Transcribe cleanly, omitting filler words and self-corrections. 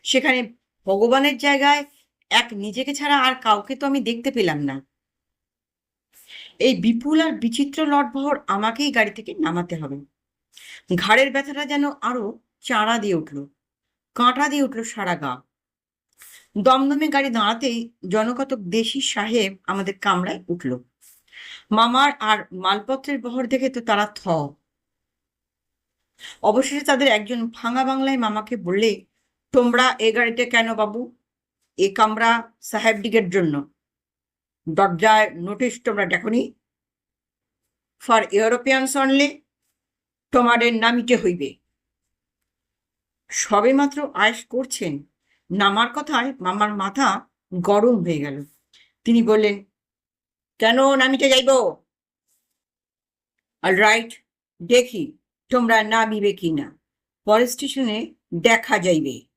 সেখানে ভগবানের জায়গায় এক নিজেকে ছাড়া আর কাউকে তো আমি দেখতে পেলাম না। এই বিপুল আর বিচিত্র লটবহর আমাকেই গাড়ি থেকে নামাতে হবে। ঘাড়ের ব্যথাটা যেন আরো চাড়া দিয়ে উঠল, কাঁটা দিয়ে উঠল সারা গা। দমদমে গাড়ি দাঁড়াতেই জনকতক দেশি সাহেব আমাদের কামরায় উঠল। মামার আর মালপত্রের বহর দেখে তো তারা থ। অবশেষে তাদের একজন ভাঙা বাংলায় মামাকে বললে, তোমরা এ গাড়িতে কেন বাবু? এ কামরা সাহেবদিগের জন্য। দরজায় নোটিশ তোমরা দেখনি? ফর ইউরোপিয়ানস অনলি, তোমাদের নামিতে হইবে। সবে মাত্র আয়েশ করছেন, নামার কথায় মামার মাথা গরম হয়ে গেল। তিনি বললেন, কেন নামিতে যাইব? অল রাইট, দেখি তোমরা নামিবে কিনা, পরের স্টেশনে দেখা যাইবে।